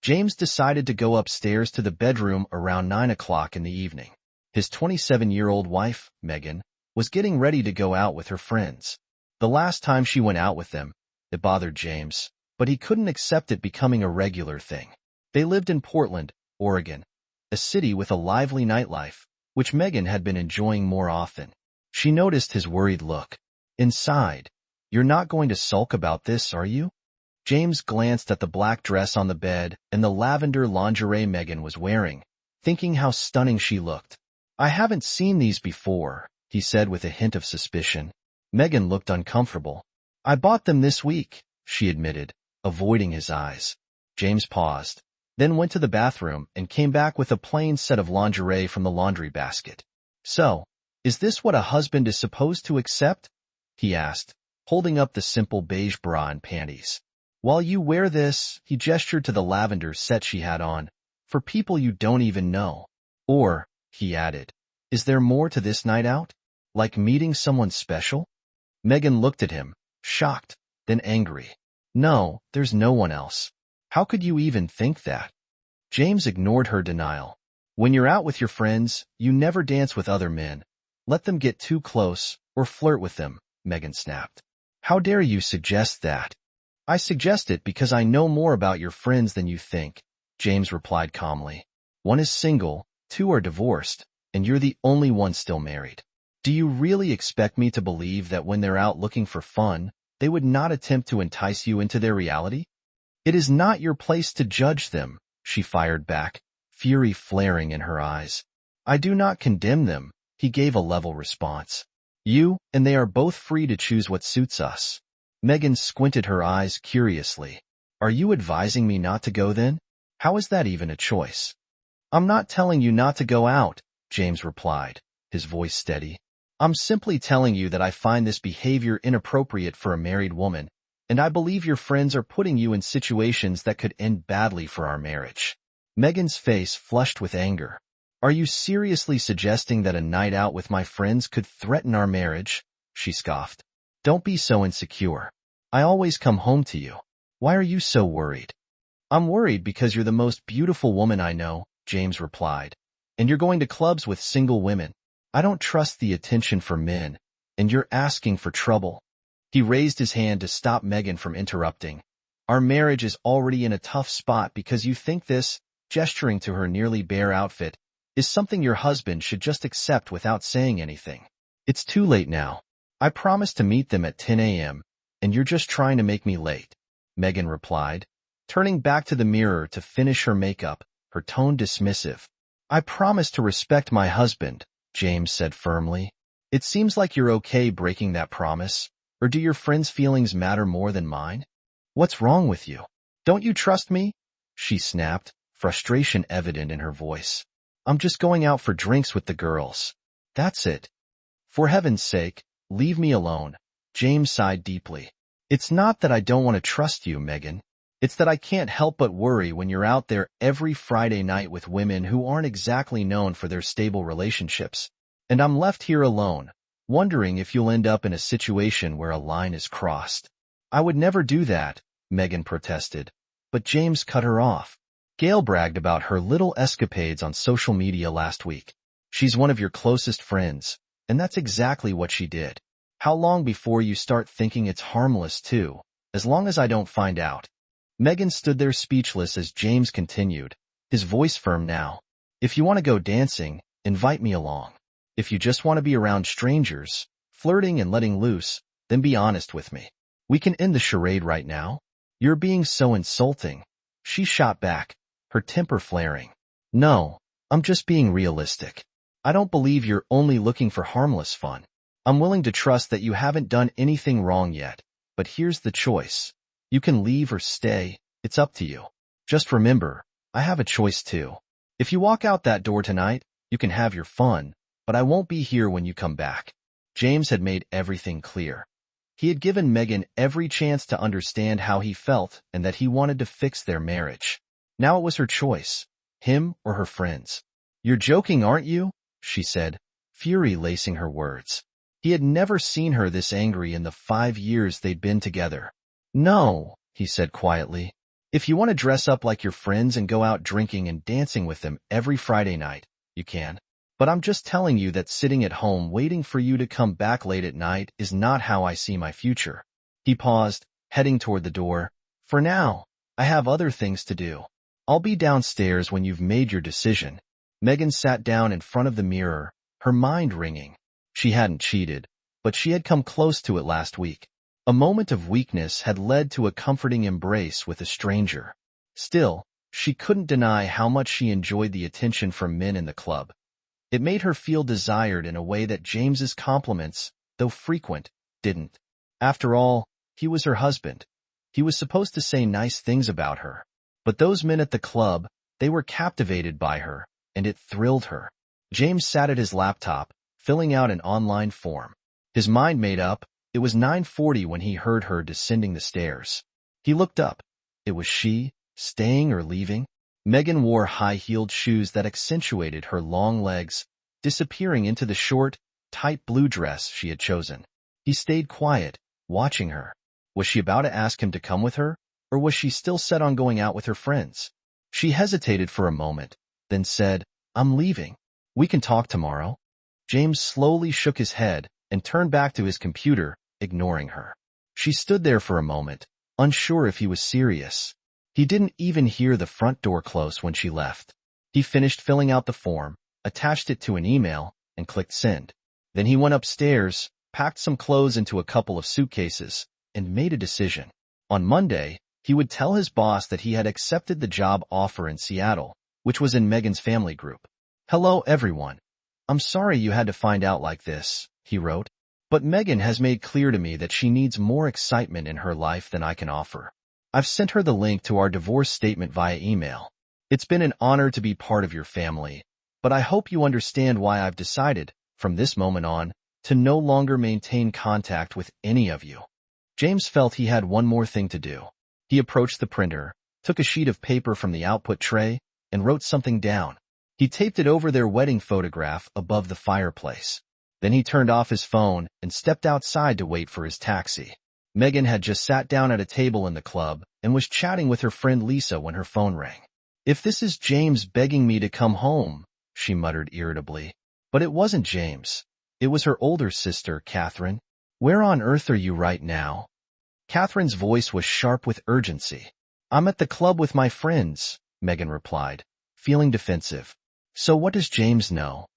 James decided to go upstairs to the bedroom around 9 o'clock in the evening. His 27-year-old wife, Megan, was getting ready to go out with her friends. The last time she went out with them, it bothered James, but he couldn't accept it becoming a regular thing. They lived in Portland, Oregon, a city with a lively nightlife, which Megan had been enjoying more often. She noticed his worried look. Inside, "You're not going to sulk about this, are you?" James glanced at the black dress on the bed and the lavender lingerie Megan was wearing, thinking how stunning she looked. "I haven't seen these before," he said with a hint of suspicion. Megan looked uncomfortable. "I bought them this week," she admitted, avoiding his eyes. James paused, then went to the bathroom and came back with a plain set of lingerie from the laundry basket. "So, is this what a husband is supposed to accept?" he asked, holding up the simple beige bra and panties. "While you wear this," he gestured to the lavender set she had on, "for people you don't even know." "Or," he added, "is there more to this night out? Like meeting someone special?" Megan looked at him, shocked, then angry. "No, there's no one else. How could you even think that?" James ignored her denial. "When you're out with your friends, you never dance with other men. Let them get too close, or flirt with them," Megan snapped. "How dare you suggest that?" "I suggest it because I know more about your friends than you think," James replied calmly. "One is single, 2 are divorced, and you're the only one still married. Do you really expect me to believe that when they're out looking for fun, they would not attempt to entice you into their reality?" "It is not your place to judge them," she fired back, fury flaring in her eyes. "I do not condemn them," he gave a level response. "You and they are both free to choose what suits us." Megan squinted her eyes curiously. "Are you advising me not to go then? How is that even a choice?" "I'm not telling you not to go out," James replied, his voice steady. "I'm simply telling you that I find this behavior inappropriate for a married woman, and I believe your friends are putting you in situations that could end badly for our marriage." Megan's face flushed with anger. "Are you seriously suggesting that a night out with my friends could threaten our marriage?" she scoffed. "Don't be so insecure. I always come home to you. Why are you so worried?" "I'm worried because you're the most beautiful woman I know," James replied, "and you're going to clubs with single women. I don't trust the attention for men, and you're asking for trouble." He raised his hand to stop Megan from interrupting. "Our marriage is already in a tough spot because you think this," gesturing to her nearly bare outfit, "is something your husband should just accept without saying anything. It's too late now. I promised to meet them at 10 a.m., and you're just trying to make me late," Megan replied, turning back to the mirror to finish her makeup, her tone dismissive. "I promised to respect my husband," James said firmly. "It seems like you're okay breaking that promise, or do your friends' feelings matter more than mine? What's wrong with you? Don't you trust me?" she snapped, frustration evident in her voice. "I'm just going out for drinks with the girls. That's it. For heaven's sake, leave me alone." James sighed deeply. "It's not that I don't want to trust you, Megan. It's that I can't help but worry when you're out there every Friday night with women who aren't exactly known for their stable relationships. And I'm left here alone, wondering if you'll end up in a situation where a line is crossed." "I would never do that," Megan protested, but James cut her off. "Gail bragged about her little escapades on social media last week. She's one of your closest friends, and that's exactly what she did. How long before you start thinking it's harmless too, as long as I don't find out?" Megan stood there speechless as James continued, his voice firm now. "If you want to go dancing, invite me along. If you just want to be around strangers, flirting and letting loose, then be honest with me. We can end the charade right now." "You're being so insulting," she shot back, her temper flaring. "No, I'm just being realistic. I don't believe you're only looking for harmless fun. I'm willing to trust that you haven't done anything wrong yet, but here's the choice. You can leave or stay, it's up to you. Just remember, I have a choice too. If you walk out that door tonight, you can have your fun, but I won't be here when you come back." James had made everything clear. He had given Megan every chance to understand how he felt and that he wanted to fix their marriage. Now it was her choice, him or her friends. "You're joking, aren't you?" she said, fury lacing her words. He had never seen her this angry in the 5 years they'd been together. "No," he said quietly. If you want to dress up like your friends and go out drinking and dancing with them every Friday night, you can. But I'm just telling you that sitting at home waiting for you to come back late at night is not how I see my future." He paused, heading toward the door. "For now, I have other things to do. I'll be downstairs when you've made your decision." Megan sat down in front of the mirror, her mind ringing. She hadn't cheated, but she had come close to it last week. A moment of weakness had led to a comforting embrace with a stranger. Still, she couldn't deny how much she enjoyed the attention from men in the club. It made her feel desired in a way that James's compliments, though frequent, didn't. After all, he was her husband. He was supposed to say nice things about her. But those men at the club, they were captivated by her, and it thrilled her. James sat at his laptop, filling out an online form. His mind made up. It was 9:40 when he heard her descending the stairs. He looked up. It was she, staying or leaving? Megan wore high-heeled shoes that accentuated her long legs, disappearing into the short, tight blue dress she had chosen. He stayed quiet, watching her. Was she about to ask him to come with her, or was she still set on going out with her friends? She hesitated for a moment, then said, "I'm leaving. We can talk tomorrow." James slowly shook his head and turned back to his computer, ignoring her. She stood there for a moment, unsure if he was serious. He didn't even hear the front door close when she left. He finished filling out the form, attached it to an email, and clicked send. Then he went upstairs, packed some clothes into a couple of suitcases, and made a decision. On Monday, he would tell his boss that he had accepted the job offer in Seattle, which was in Megan's family group. "Hello, everyone. I'm sorry you had to find out like this," he wrote. "But Megan has made clear to me that she needs more excitement in her life than I can offer. I've sent her the link to our divorce statement via email. It's been an honor to be part of your family, but I hope you understand why I've decided, from this moment on, to no longer maintain contact with any of you." James felt he had one more thing to do. He approached the printer, took a sheet of paper from the output tray, and wrote something down. He taped it over their wedding photograph above the fireplace. Then he turned off his phone and stepped outside to wait for his taxi. Megan had just sat down at a table in the club and was chatting with her friend Lisa when her phone rang. "If this is James begging me to come home," she muttered irritably. But it wasn't James. It was her older sister, Catherine. "Where on earth are you right now?" Catherine's voice was sharp with urgency. "I'm at the club with my friends," Megan replied, feeling defensive. "So what does James know?"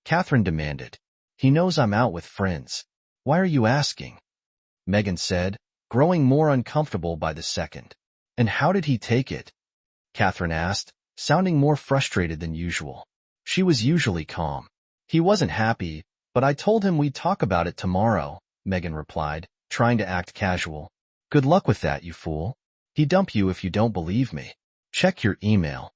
Catherine demanded. "He knows I'm out with friends. Why are you asking?" Megan said, growing more uncomfortable by the second. "And how did he take it?" Catherine asked, sounding more frustrated than usual. She was usually calm. "He wasn't happy, but I told him we'd talk about it tomorrow," Megan replied, trying to act casual. "Good luck with that, you fool. He'd dump you if you don't believe me. Check your email."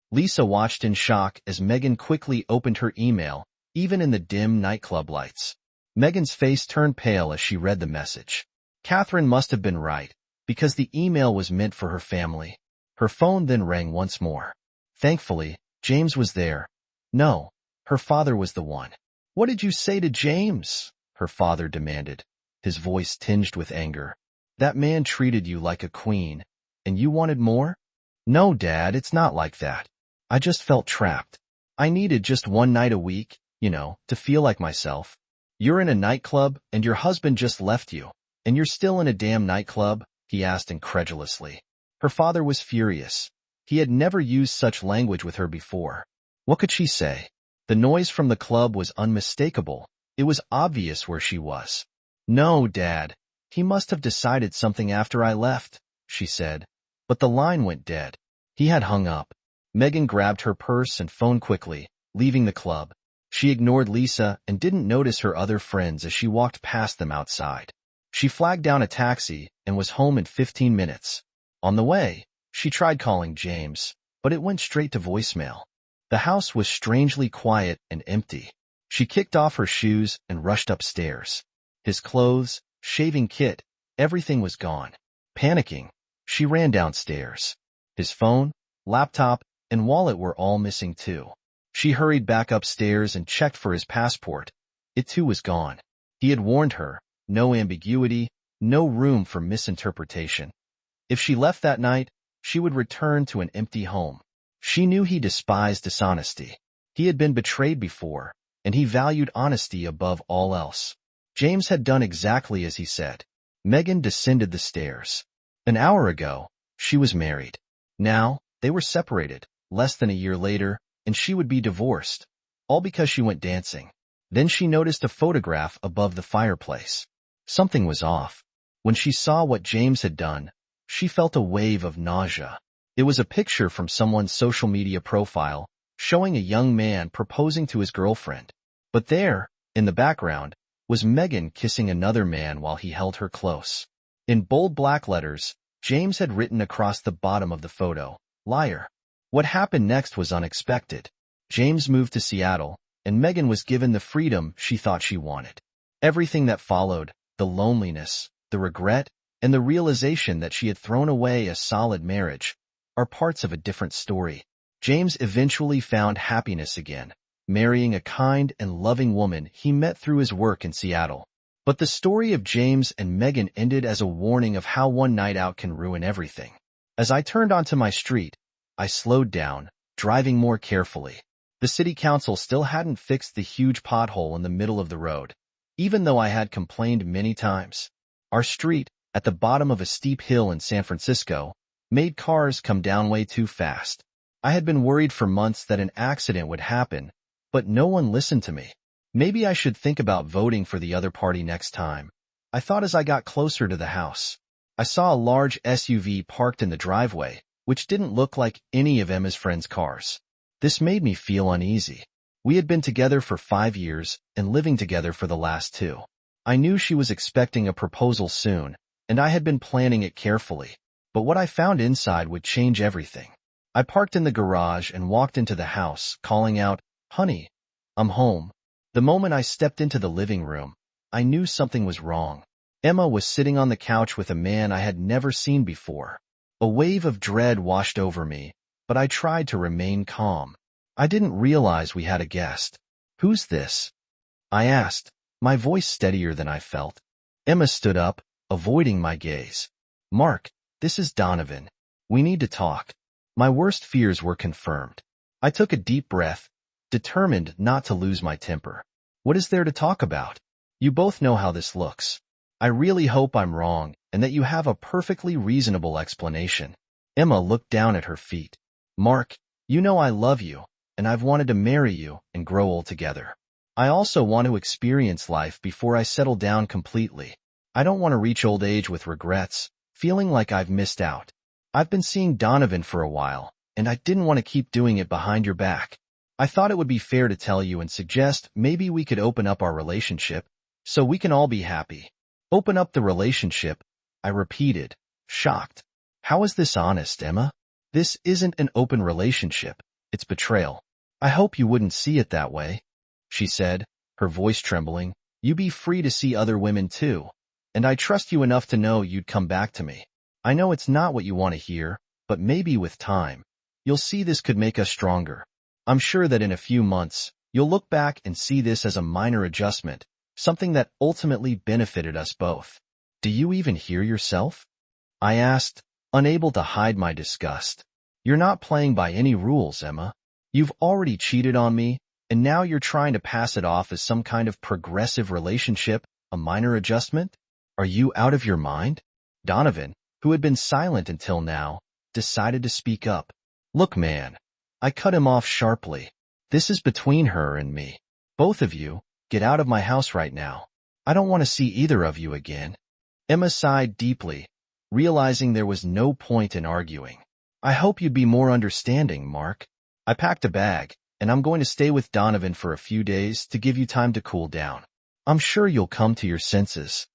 Lisa watched in shock as Megan quickly opened her email, even in the dim nightclub lights. Megan's face turned pale as she read the message. Catherine must have been right, because the email was meant for her family. Her phone then rang once more. Thankfully, James was there. No, her father was the one. "What did you say to James?" her father demanded, his voice tinged with anger. "That man treated you like a queen, and you wanted more?" "No, Dad, it's not like that. I just felt trapped. I needed just one night a week, to feel like myself." "You're in a nightclub, and your husband just left you, and you're still in a damn nightclub?" he asked incredulously. Her father was furious. He had never used such language with her before. What could she say? The noise from the club was unmistakable. It was obvious where she was. "No, Dad. He must have decided something after I left," she said. But the line went dead. He had hung up. Megan grabbed her purse and phone quickly, leaving the club. She ignored Lisa and didn't notice her other friends as she walked past them outside. She flagged down a taxi and was home in 15 minutes. On the way, she tried calling James, but it went straight to voicemail. The house was strangely quiet and empty. She kicked off her shoes and rushed upstairs. His clothes, shaving kit, everything was gone. Panicking, she ran downstairs. His phone, laptop, and wallet were all missing too. She hurried back upstairs and checked for his passport. It too was gone. He had warned her, no ambiguity, no room for misinterpretation. If she left that night, she would return to an empty home. She knew he despised dishonesty. He had been betrayed before, and he valued honesty above all else. James had done exactly as he said. Megan descended the stairs. An hour ago, she was married. Now, they were separated, less than a year later, and she would be divorced, all because she went dancing. Then she noticed a photograph above the fireplace. Something was off. When she saw what James had done, she felt a wave of nausea. It was a picture from someone's social media profile, showing a young man proposing to his girlfriend. But there, in the background, was Megan kissing another man while he held her close. In bold black letters, James had written across the bottom of the photo, "Liar." What happened next was unexpected. James moved to Seattle, and Megan was given the freedom she thought she wanted. Everything that followed, the loneliness, the regret, and the realization that she had thrown away a solid marriage, are parts of a different story. James eventually found happiness again, marrying a kind and loving woman he met through his work in Seattle. But the story of James and Megan ended as a warning of how one night out can ruin everything. As I turned onto my street, I slowed down, driving more carefully. The city council still hadn't fixed the huge pothole in the middle of the road, even though I had complained many times. Our street, at the bottom of a steep hill in San Francisco, made cars come down way too fast. I had been worried for months that an accident would happen, but no one listened to me. Maybe I should think about voting for the other party next time, I thought as I got closer to the house. I saw a large SUV parked in the driveway, which didn't look like any of Emma's friends' cars. This made me feel uneasy. We had been together for 5 years and living together for the last 2. I knew she was expecting a proposal soon, and I had been planning it carefully. But what I found inside would change everything. I parked in the garage and walked into the house, calling out, "Honey, I'm home." The moment I stepped into the living room, I knew something was wrong. Emma was sitting on the couch with a man I had never seen before. A wave of dread washed over me, but I tried to remain calm. I didn't realize we had a guest. "Who's this?" I asked, my voice steadier than I felt. Emma stood up, avoiding my gaze. "Mark, this is Donovan. We need to talk." My worst fears were confirmed. I took a deep breath, determined not to lose my temper. "What is there to talk about? You both know how this looks. I really hope I'm wrong and that you have a perfectly reasonable explanation." Emma looked down at her feet. "Mark, you know I love you, and I've wanted to marry you and grow old together. I also want to experience life before I settle down completely. I don't want to reach old age with regrets, feeling like I've missed out. I've been seeing Donovan for a while, and I didn't want to keep doing it behind your back. I thought it would be fair to tell you and suggest maybe we could open up our relationship, so we can all be happy." "Open up the relationship," I repeated, shocked. "How is this honest, Emma? This isn't an open relationship, it's betrayal." "I hope you wouldn't see it that way," she said, her voice trembling. "You be free to see other women too, and I trust you enough to know you'd come back to me. I know it's not what you want to hear, but maybe with time, you'll see this could make us stronger. I'm sure that in a few months, you'll look back and see this as a minor adjustment, something that ultimately benefited us both." "Do you even hear yourself?" I asked, unable to hide my disgust. "You're not playing by any rules, Emma. You've already cheated on me, and now you're trying to pass it off as some kind of progressive relationship, a minor adjustment? Are you out of your mind?" Donovan, who had been silent until now, decided to speak up. "Look, man," I cut him off sharply. "This is between her and me. Both of you, get out of my house right now. I don't want to see either of you again." Emma sighed deeply, realizing there was no point in arguing. "I hope you'd be more understanding, Mark. I packed a bag, and I'm going to stay with Donovan for a few days to give you time to cool down. I'm sure you'll come to your senses."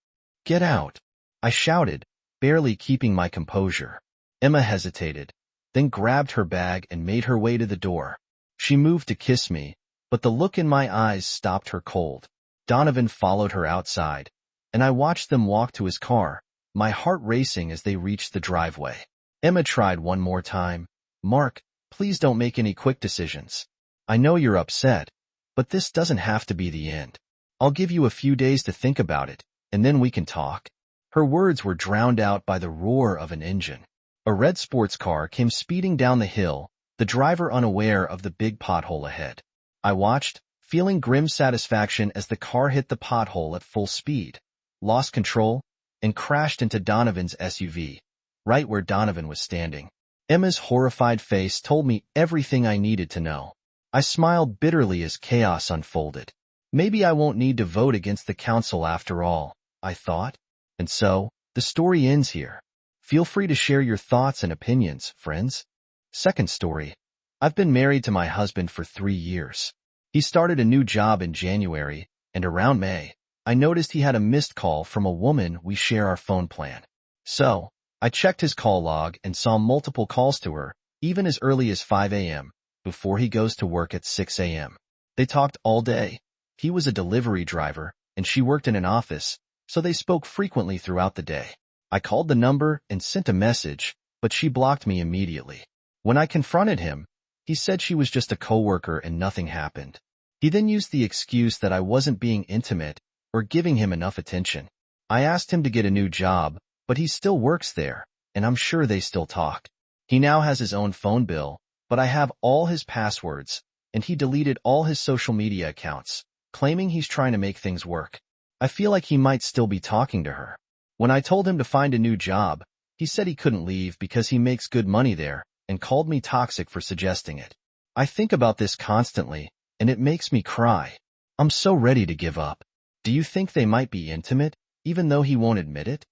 "Get out," I shouted, barely keeping my composure. Emma hesitated, then grabbed her bag and made her way to the door. She moved to kiss me, but the look in my eyes stopped her cold. Donovan followed her outside, and I watched them walk to his car, my heart racing as they reached the driveway. Emma tried one more time. "Mark, please don't make any quick decisions. I know you're upset, but this doesn't have to be the end. I'll give you a few days to think about it, and then we can talk." Her words were drowned out by the roar of an engine. A red sports car came speeding down the hill, the driver unaware of the big pothole ahead. I watched, feeling grim satisfaction as the car hit the pothole at full speed, lost control, and crashed into Donovan's SUV, right where Donovan was standing. Emma's horrified face told me everything I needed to know. I smiled bitterly as chaos unfolded. Maybe I won't need to vote against the council after all, I thought. And so, the story ends here. Feel free to share your thoughts and opinions, friends. Second story. I've been married to my husband for 3 years. He started a new job in January, and around May, I noticed he had a missed call from a woman we share our phone plan. So, I checked his call log and saw multiple calls to her, even as early as 5 a.m., before he goes to work at 6 a.m. They talked all day. He was a delivery driver, and she worked in an office, so they spoke frequently throughout the day. I called the number and sent a message, but she blocked me immediately. When I confronted him, he said she was just a coworker and nothing happened. He then used the excuse that I wasn't being intimate or giving him enough attention. I asked him to get a new job, but he still works there, and I'm sure they still talk. He now has his own phone bill, but I have all his passwords, and he deleted all his social media accounts, claiming he's trying to make things work. I feel like he might still be talking to her. When I told him to find a new job, he said he couldn't leave because he makes good money there, and called me toxic for suggesting it. I think about this constantly, and it makes me cry. I'm so ready to give up. Do you think they might be intimate, even though he won't admit it?